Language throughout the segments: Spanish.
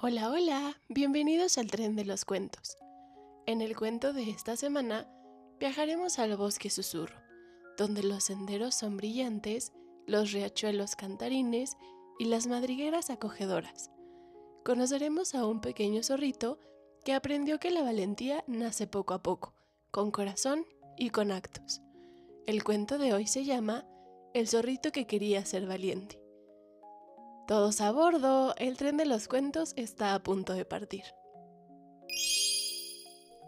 Hola, hola, bienvenidos al tren de los cuentos. En el cuento de esta semana viajaremos al bosque susurro, donde los senderos son brillantes, los riachuelos cantarines y las madrigueras acogedoras. Conoceremos a un pequeño zorrito que aprendió que la valentía nace poco a poco, con corazón y con actos. El cuento de hoy se llama El zorrito que quería ser valiente. Todos a bordo, el tren de los cuentos está a punto de partir.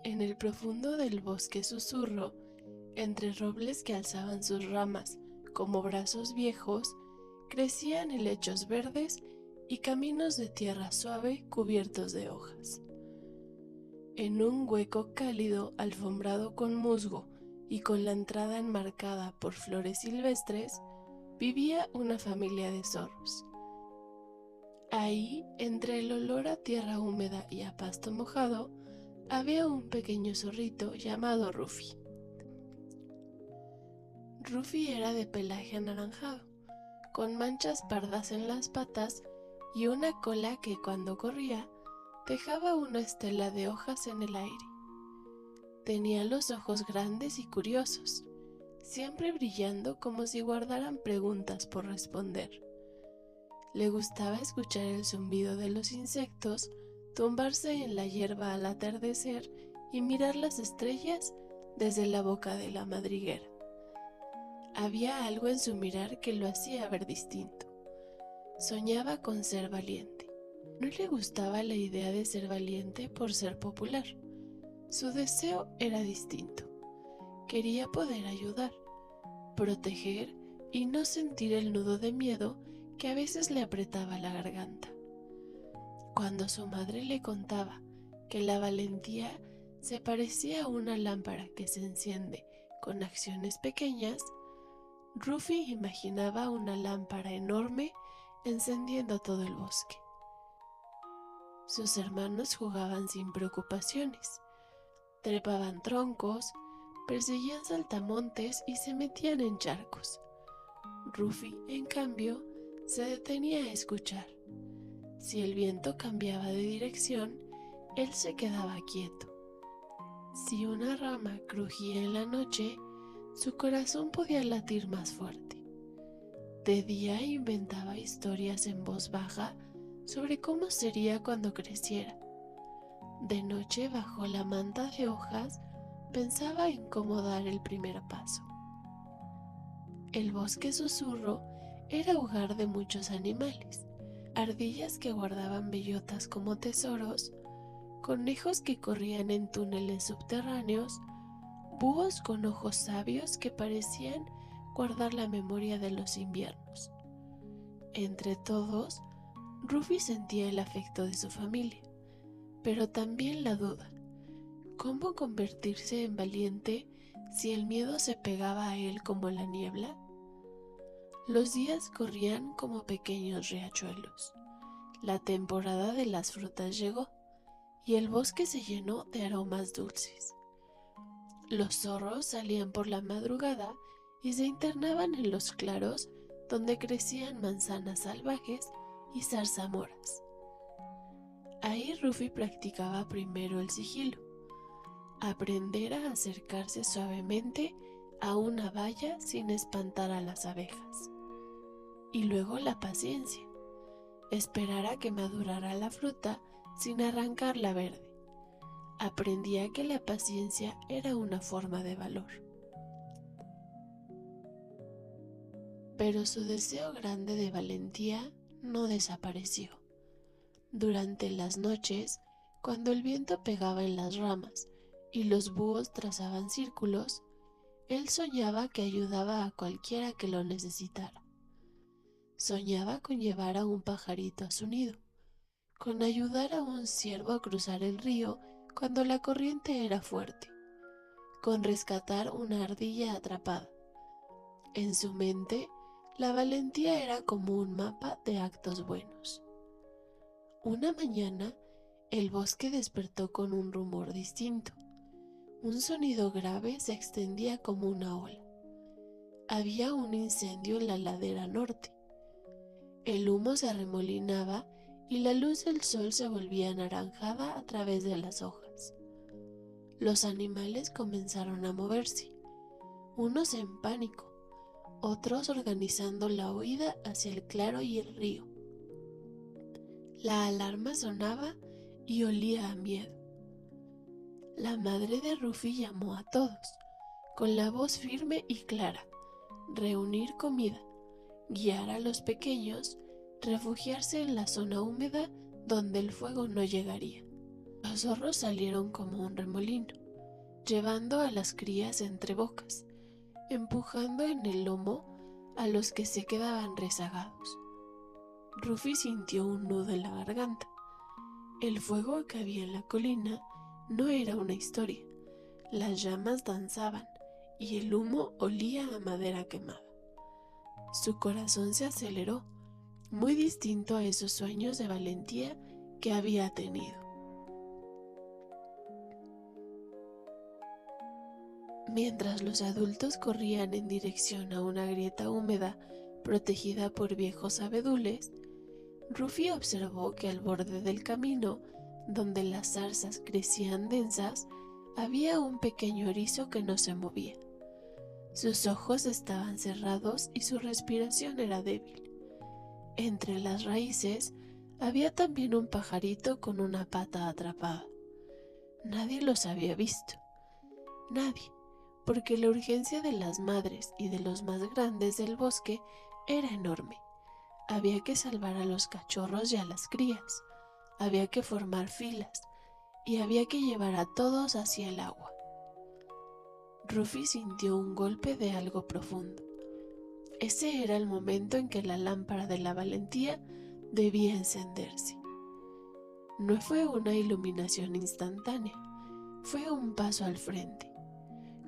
En el profundo del bosque susurro, entre robles que alzaban sus ramas como brazos viejos, crecían helechos verdes y caminos de tierra suave cubiertos de hojas. En un hueco cálido alfombrado con musgo y con la entrada enmarcada por flores silvestres, vivía una familia de zorros. Ahí, entre el olor a tierra húmeda y a pasto mojado, había un pequeño zorrito llamado Rufi. Rufi era de pelaje anaranjado, con manchas pardas en las patas y una cola que cuando corría dejaba una estela de hojas en el aire. Tenía los ojos grandes y curiosos, siempre brillando como si guardaran preguntas por responder. Le gustaba escuchar el zumbido de los insectos, tumbarse en la hierba al atardecer y mirar las estrellas desde la boca de la madriguera. Había algo en su mirar que lo hacía ver distinto. Soñaba con ser valiente. No le gustaba la idea de ser valiente por ser popular. Su deseo era distinto. Quería poder ayudar, proteger y no sentir el nudo de miedo que a veces le apretaba la garganta. Cuando su madre le contaba que la valentía se parecía a una lámpara que se enciende con acciones pequeñas, Rufi imaginaba una lámpara enorme encendiendo todo el bosque. Sus hermanos jugaban sin preocupaciones, trepaban troncos, perseguían saltamontes y se metían en charcos. Rufi, en cambio, se detenía a escuchar. Si el viento cambiaba de dirección, él se quedaba quieto. Si una rama crujía en la noche, su corazón podía latir más fuerte. De día inventaba historias en voz baja sobre cómo sería cuando creciera. De noche, bajo la manta de hojas, pensaba en cómo dar el primer paso. El bosque susurro era hogar de muchos animales. Ardillas que guardaban bellotas como tesoros, conejos que corrían en túneles subterráneos, búhos con ojos sabios que parecían guardar la memoria de los inviernos. Entre todos, Rufi sentía el afecto de su familia, pero también la duda. ¿Cómo convertirse en valiente si el miedo se pegaba a él como la niebla? Los días corrían como pequeños riachuelos. La temporada de las frutas llegó y el bosque se llenó de aromas dulces. Los zorros salían por la madrugada y se internaban en los claros donde crecían manzanas salvajes y zarzamoras. Ahí Rufi practicaba primero el sigilo, aprender a acercarse suavemente a una valla sin espantar a las abejas. Y luego la paciencia, esperar a que madurara la fruta sin arrancarla verde. Aprendía que la paciencia era una forma de valor. Pero su deseo grande de valentía no desapareció. Durante las noches, cuando el viento pegaba en las ramas y los búhos trazaban círculos, él soñaba que ayudaba a cualquiera que lo necesitara. Soñaba con llevar a un pajarito a su nido, con ayudar a un ciervo a cruzar el río cuando la corriente era fuerte, con rescatar una ardilla atrapada. En su mente, la valentía era como un mapa de actos buenos. Una mañana, el bosque despertó con un rumor distinto. Un sonido grave se extendía como una ola. Había un incendio en la ladera norte. El humo se arremolinaba y la luz del sol se volvía anaranjada a través de las hojas. Los animales comenzaron a moverse, unos en pánico, otros organizando la huida hacia el claro y el río. La alarma sonaba y olía a miedo. La madre de Rufi llamó a todos, con la voz firme y clara: reunir comida, guiar a los pequeños, refugiarse en la zona húmeda donde el fuego no llegaría. Los zorros salieron como un remolino, llevando a las crías entre bocas, empujando en el lomo a los que se quedaban rezagados. Rufi sintió un nudo en la garganta. El fuego que había en la colina no era una historia. Las llamas danzaban y el humo olía a madera quemada. Su corazón se aceleró, muy distinto a esos sueños de valentía que había tenido. Mientras los adultos corrían en dirección a una grieta húmeda protegida por viejos abedules, Rufi observó que al borde del camino, donde las zarzas crecían densas, había un pequeño erizo que no se movía. Sus ojos estaban cerrados y su respiración era débil. Entre las raíces había también un pajarito con una pata atrapada. Nadie los había visto. Nadie, porque la urgencia de las madres y de los más grandes del bosque era enorme. Había que salvar a los cachorros y a las crías, había que formar filas y había que llevar a todos hacia el agua. Rufi sintió un golpe de algo profundo. Ese era el momento en que la lámpara de la valentía debía encenderse. No fue una iluminación instantánea, fue un paso al frente.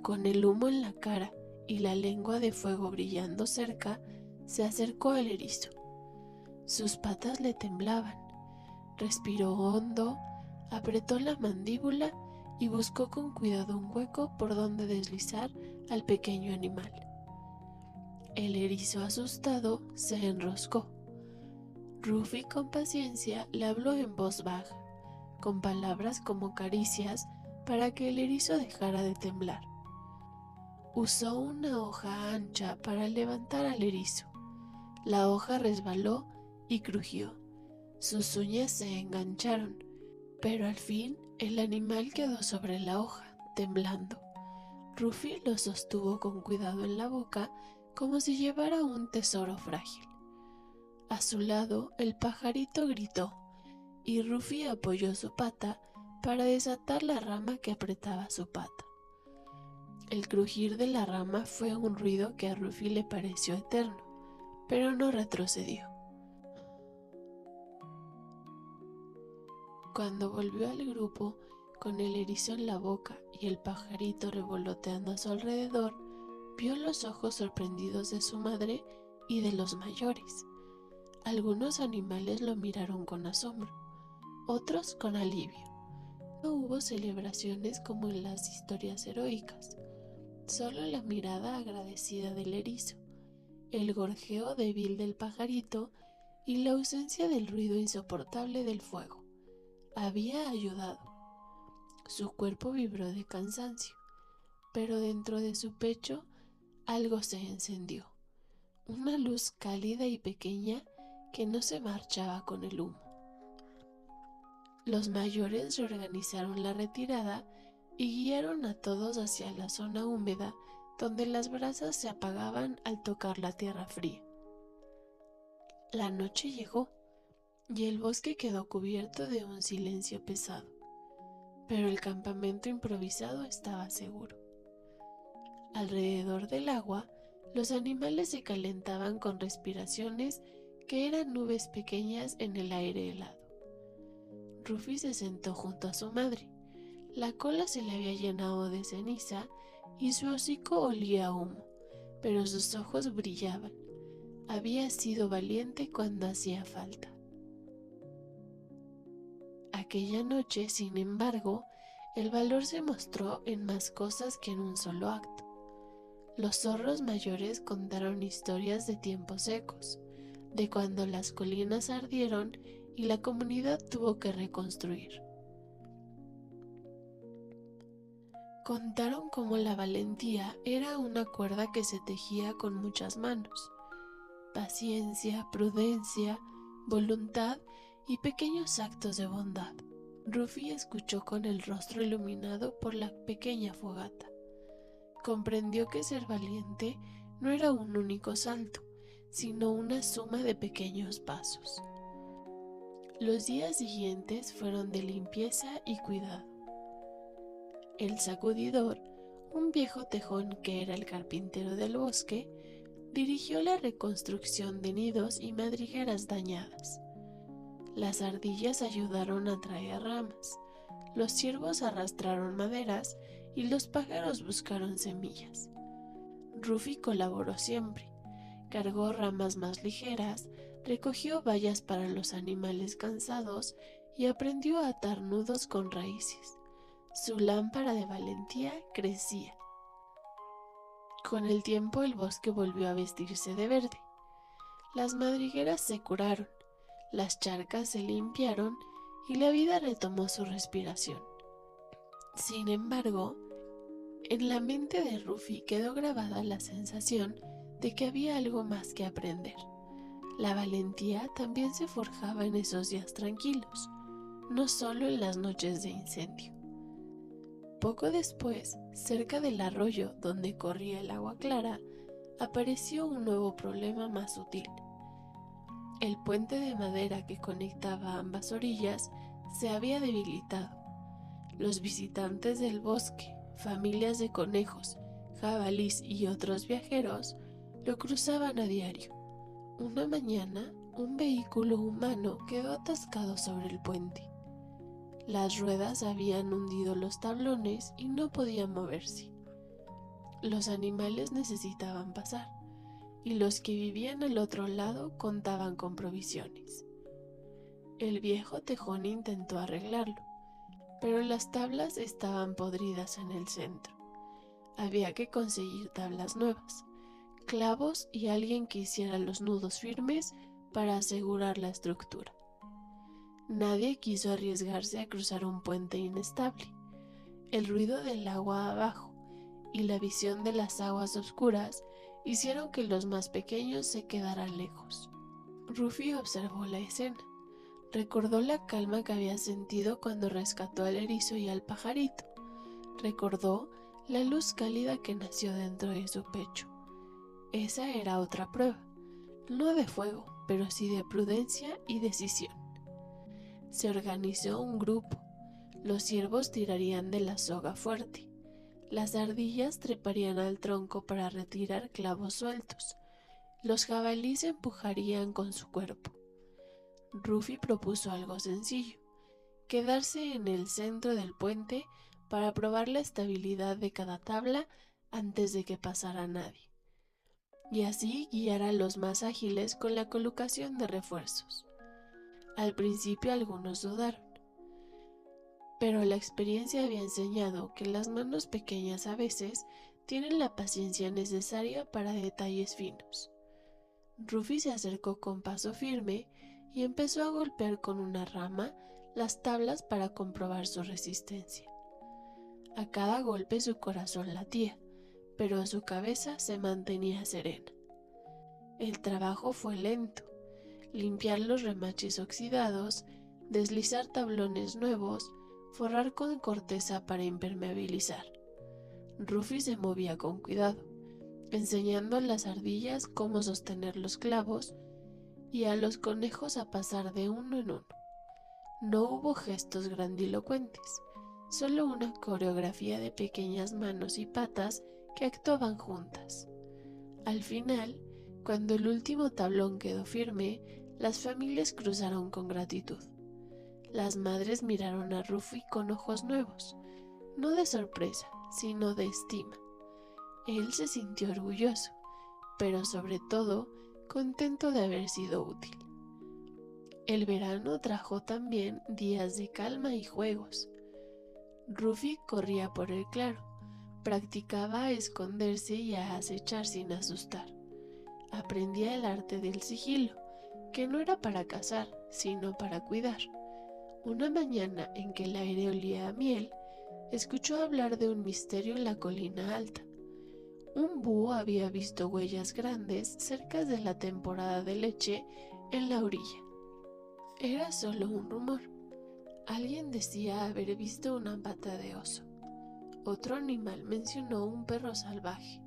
Con el humo en la cara y la lengua de fuego brillando cerca, se acercó al erizo. Sus patas le temblaban. Respiró hondo, apretó la mandíbula y buscó con cuidado un hueco por donde deslizar al pequeño animal. El erizo, asustado, se enroscó. Rufi, con paciencia, le habló en voz baja, con palabras como caricias, para que el erizo dejara de temblar. Usó una hoja ancha para levantar al erizo. La hoja resbaló y crujió. Sus uñas se engancharon, pero al fin el animal quedó sobre la hoja, temblando. Rufi lo sostuvo con cuidado en la boca, como si llevara un tesoro frágil. A su lado, el pajarito gritó, y Rufi apoyó su pata para desatar la rama que apretaba su pata. El crujir de la rama fue un ruido que a Rufi le pareció eterno, pero no retrocedió. Cuando volvió al grupo, con el erizo en la boca y el pajarito revoloteando a su alrededor, vio los ojos sorprendidos de su madre y de los mayores. Algunos animales lo miraron con asombro, otros con alivio. No hubo celebraciones como en las historias heroicas, solo la mirada agradecida del erizo, el gorjeo débil del pajarito y la ausencia del ruido insoportable del fuego. Había ayudado. Su cuerpo vibró de cansancio, pero dentro de su pecho algo se encendió, una luz cálida y pequeña que no se marchaba con el humo. Los mayores reorganizaron la retirada y guiaron a todos hacia la zona húmeda donde las brasas se apagaban al tocar la tierra fría. La noche llegó y el bosque quedó cubierto de un silencio pesado, pero el campamento improvisado estaba seguro. Alrededor del agua, los animales se calentaban con respiraciones que eran nubes pequeñas en el aire helado. Rufi se sentó junto a su madre. La cola se le había llenado de ceniza y su hocico olía a humo, pero sus ojos brillaban. Había sido valiente cuando hacía falta. Aquella noche, sin embargo, el valor se mostró en más cosas que en un solo acto. Los zorros mayores contaron historias de tiempos secos, de cuando las colinas ardieron y la comunidad tuvo que reconstruir. Contaron cómo la valentía era una cuerda que se tejía con muchas manos. Paciencia, prudencia, voluntad y pequeños actos de bondad. Rufi escuchó con el rostro iluminado por la pequeña fogata. Comprendió que ser valiente no era un único salto, sino una suma de pequeños pasos. Los días siguientes fueron de limpieza y cuidado. El sacudidor, un viejo tejón que era el carpintero del bosque, dirigió la reconstrucción de nidos y madrigueras dañadas. Las ardillas ayudaron a traer ramas, los ciervos arrastraron maderas y los pájaros buscaron semillas. Rufi colaboró siempre, cargó ramas más ligeras, recogió bayas para los animales cansados y aprendió a atar nudos con raíces. Su lámpara de valentía crecía. Con el tiempo el bosque volvió a vestirse de verde. Las madrigueras se curaron, las charcas se limpiaron y la vida retomó su respiración. Sin embargo, en la mente de Rufi quedó grabada la sensación de que había algo más que aprender. La valentía también se forjaba en esos días tranquilos, no solo en las noches de incendio. Poco después, cerca del arroyo donde corría el agua clara, apareció un nuevo problema más sutil. El puente de madera que conectaba ambas orillas se había debilitado. Los visitantes del bosque, familias de conejos, jabalís y otros viajeros lo cruzaban a diario. Una mañana, un vehículo humano quedó atascado sobre el puente. Las ruedas habían hundido los tablones y no podían moverse. Los animales necesitaban pasar, y los que vivían al otro lado contaban con provisiones. El viejo tejón intentó arreglarlo, pero las tablas estaban podridas en el centro. Había que conseguir tablas nuevas, clavos y alguien que hiciera los nudos firmes para asegurar la estructura. Nadie quiso arriesgarse a cruzar un puente inestable. El ruido del agua abajo y la visión de las aguas oscuras hicieron que los más pequeños se quedaran lejos. Rufi observó la escena. Recordó la calma que había sentido cuando rescató al erizo y al pajarito. Recordó la luz cálida que nació dentro de su pecho. Esa era otra prueba, no de fuego, pero sí de prudencia y decisión. Se organizó un grupo. Los ciervos tirarían de la soga fuerte. Las ardillas treparían al tronco para retirar clavos sueltos. Los jabalíes empujarían con su cuerpo. Rufi propuso algo sencillo: quedarse en el centro del puente para probar la estabilidad de cada tabla antes de que pasara nadie, y así guiar a los más ágiles con la colocación de refuerzos. Al principio algunos dudaron, pero la experiencia había enseñado que las manos pequeñas a veces tienen la paciencia necesaria para detalles finos. Rufi se acercó con paso firme y empezó a golpear con una rama las tablas para comprobar su resistencia. A cada golpe su corazón latía, pero su cabeza se mantenía serena. El trabajo fue lento. Limpiar los remaches oxidados, deslizar tablones nuevos, forrar con corteza para impermeabilizar. Rufi se movía con cuidado, enseñando a las ardillas cómo sostener los clavos y a los conejos a pasar de uno en uno. No hubo gestos grandilocuentes, solo una coreografía de pequeñas manos y patas que actuaban juntas. Al final, cuando el último tablón quedó firme, las familias cruzaron con gratitud. Las madres miraron a Rufi con ojos nuevos, no de sorpresa, sino de estima. Él se sintió orgulloso, pero sobre todo contento de haber sido útil. El verano trajo también días de calma y juegos. Rufi corría por el claro, practicaba a esconderse y a acechar sin asustar. Aprendía el arte del sigilo, que no era para cazar, sino para cuidar. Una mañana en que el aire olía a miel, escuchó hablar de un misterio en la colina alta. Un búho había visto huellas grandes cerca de la temporada de leche en la orilla. Era solo un rumor. Alguien decía haber visto una pata de oso. Otro animal mencionó un perro salvaje.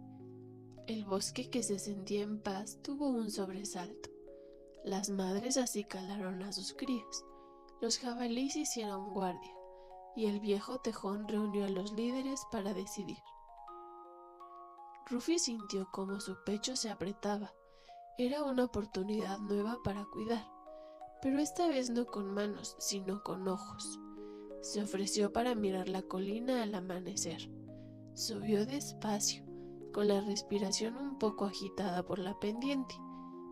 El bosque, que se sentía en paz, tuvo un sobresalto. Las madres acicalaron a sus crías. Los jabalíes hicieron guardia, y el viejo tejón reunió a los líderes para decidir. Ruffy sintió cómo su pecho se apretaba. Era una oportunidad nueva para cuidar, pero esta vez no con manos, sino con ojos. Se ofreció para mirar la colina al amanecer. Subió despacio, con la respiración un poco agitada por la pendiente,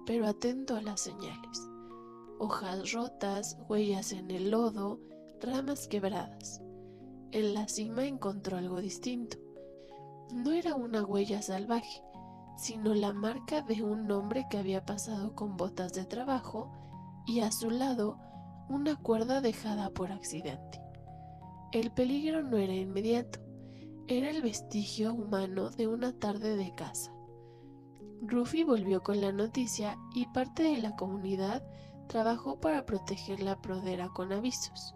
pero atento a las señales. Hojas rotas, huellas en el lodo, ramas quebradas. En la cima encontró algo distinto. No era una huella salvaje, sino la marca de un hombre que había pasado con botas de trabajo y a su lado una cuerda dejada por accidente. El peligro no era inmediato, era el vestigio humano de una tarde de caza. Ruffy volvió con la noticia y parte de la comunidad trabajó para proteger la pradera con avisos.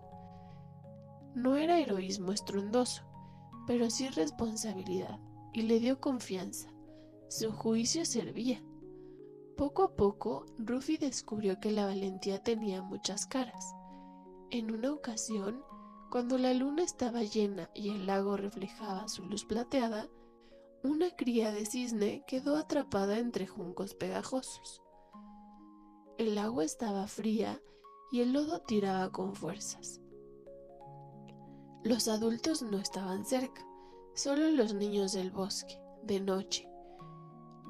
No era heroísmo estruendoso, pero sí responsabilidad, y le dio confianza. Su juicio servía. Poco a poco, Ruffy descubrió que la valentía tenía muchas caras. En una ocasión, cuando la luna estaba llena y el lago reflejaba su luz plateada, una cría de cisne quedó atrapada entre juncos pegajosos. El agua estaba fría y el lodo tiraba con fuerzas. Los adultos no estaban cerca, solo los niños del bosque, de noche.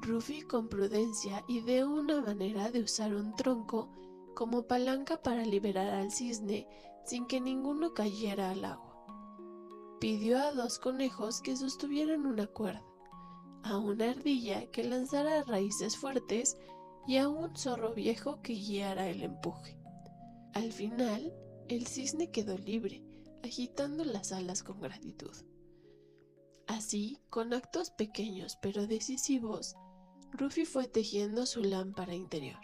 Ruffy, con prudencia, ideó una manera de usar un tronco como palanca para liberar al cisne sin que ninguno cayera al agua. Pidió a 2 conejos que sostuvieran una cuerda, a una ardilla que lanzara raíces fuertes y a un zorro viejo que guiara el empuje. Al final, el cisne quedó libre, agitando las alas con gratitud. Así, con actos pequeños pero decisivos, Ruffy fue tejiendo su lámpara interior.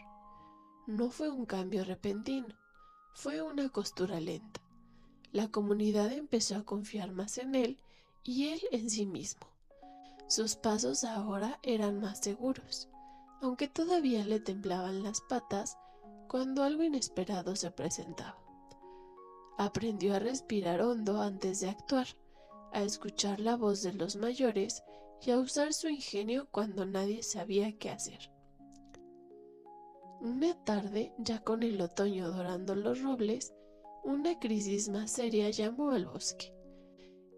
No fue un cambio repentino, fue una costura lenta. La comunidad empezó a confiar más en él y él en sí mismo. Sus pasos ahora eran más seguros, aunque todavía le temblaban las patas cuando algo inesperado se presentaba. Aprendió a respirar hondo antes de actuar, a escuchar la voz de los mayores y a usar su ingenio cuando nadie sabía qué hacer. Una tarde, ya con el otoño dorando los robles, una crisis más seria llamó al bosque.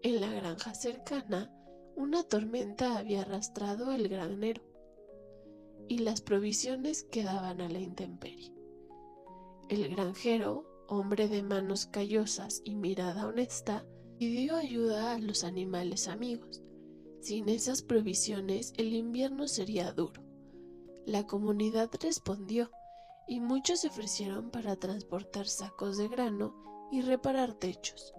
En la granja cercana, una tormenta había arrastrado el granero y las provisiones quedaban a la intemperie. El granjero, hombre de manos callosas y mirada honesta, pidió ayuda a los animales amigos. Sin esas provisiones, el invierno sería duro. La comunidad respondió, y muchos se ofrecieron para transportar sacos de grano y reparar techos.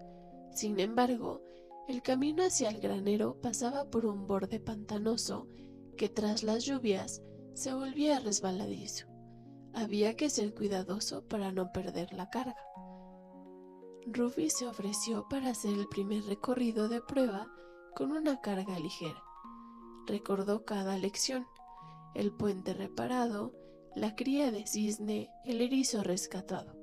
Sin embargo, el camino hacia el granero pasaba por un borde pantanoso que tras las lluvias se volvía resbaladizo. Había que ser cuidadoso para no perder la carga. Ruffy se ofreció para hacer el primer recorrido de prueba con una carga ligera. Recordó cada lección: el puente reparado, la cría de cisne, el erizo rescatado.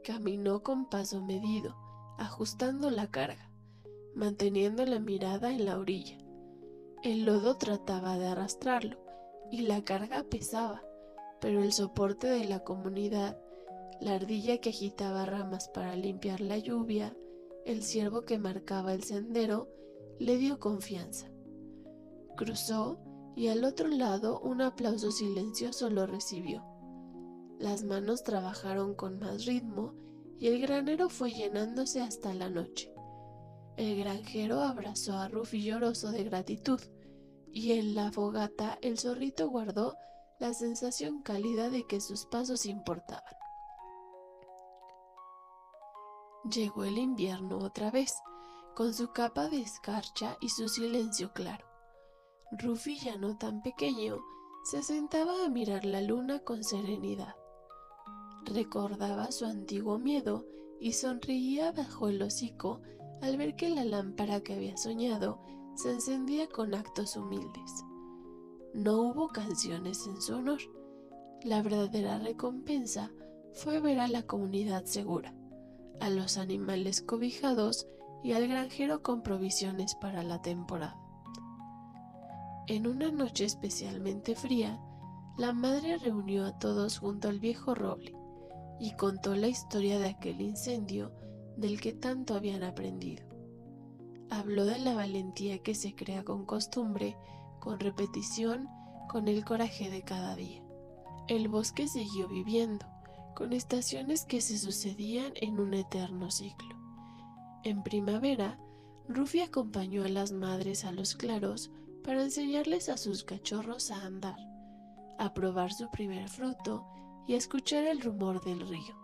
Caminó con paso medido, ajustando la carga, manteniendo la mirada en la orilla. El lodo trataba de arrastrarlo y la carga pesaba, pero el soporte de la comunidad, la ardilla que agitaba ramas para limpiar la lluvia, el ciervo que marcaba el sendero, le dio confianza. Cruzó y al otro lado un aplauso silencioso lo recibió. Las manos trabajaron con más ritmo y el granero fue llenándose hasta la noche. El granjero abrazó a Ruffy lloroso de gratitud y en la fogata el zorrito guardó la sensación cálida de que sus pasos importaban. Llegó el invierno otra vez, con su capa de escarcha y su silencio claro. Rufy, ya no tan pequeño, se sentaba a mirar la luna con serenidad. Recordaba su antiguo miedo y sonreía bajo el hocico al ver que la lámpara que había soñado se encendía con actos humildes. No hubo canciones en su honor. La verdadera recompensa fue ver a la comunidad segura, a los animales cobijados y al granjero con provisiones para la temporada. En una noche especialmente fría, la madre reunió a todos junto al viejo roble y contó la historia de aquel incendio del que tanto habían aprendido. Habló de la valentía que se crea con costumbre, con repetición, con el coraje de cada día. El bosque siguió viviendo, con estaciones que se sucedían en un eterno ciclo. En primavera, Rufy acompañó a las madres a los claros para enseñarles a sus cachorros a andar, a probar su primer fruto y a escuchar el rumor del río.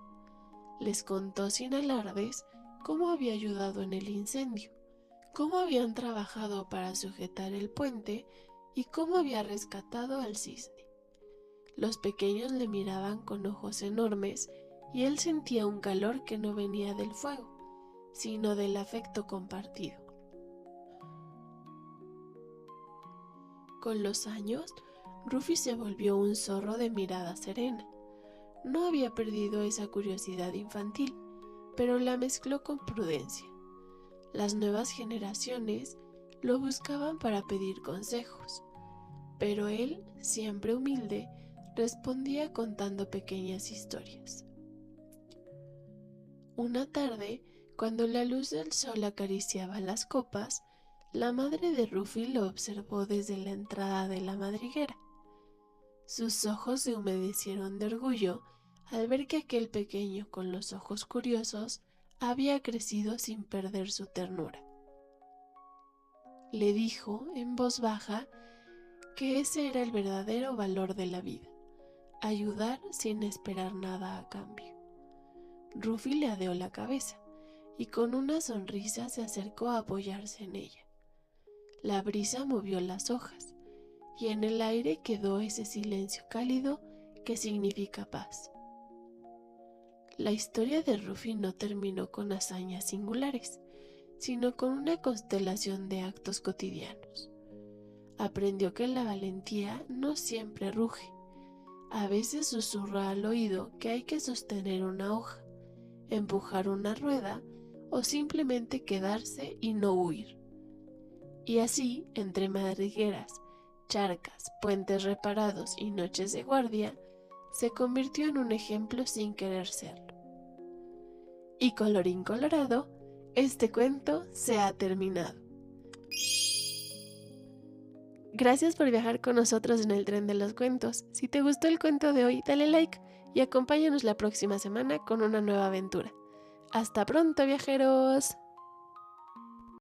Les contó sin alardes cómo había ayudado en el incendio, cómo habían trabajado para sujetar el puente y cómo había rescatado al cisne. Los pequeños le miraban con ojos enormes y él sentía un calor que no venía del fuego, sino del afecto compartido. Con los años, Rufy se volvió un zorro de mirada serena. No había perdido esa curiosidad infantil, pero la mezcló con prudencia. Las nuevas generaciones lo buscaban para pedir consejos, pero él, siempre humilde, respondía contando pequeñas historias. Una tarde, cuando la luz del sol acariciaba las copas, la madre de Rufy lo observó desde la entrada de la madriguera. Sus ojos se humedecieron de orgullo al ver que aquel pequeño con los ojos curiosos había crecido sin perder su ternura. Le dijo en voz baja que ese era el verdadero valor de la vida, ayudar sin esperar nada a cambio. Rufy le adeó la cabeza y con una sonrisa se acercó a apoyarse en ella. La brisa movió las hojas y en el aire quedó ese silencio cálido que significa paz. La historia de Rufy no terminó con hazañas singulares, sino con una constelación de actos cotidianos. Aprendió que la valentía no siempre ruge. A veces susurra al oído que hay que sostener una hoja, empujar una rueda o simplemente quedarse y no huir. Y así, entre madrigueras, charcas, puentes reparados y noches de guardia, se convirtió en un ejemplo sin querer serlo. Y colorín colorado, este cuento se ha terminado. Gracias por viajar con nosotros en el tren de los cuentos. Si te gustó el cuento de hoy, dale like y acompáñanos la próxima semana con una nueva aventura. ¡Hasta pronto, viajeros!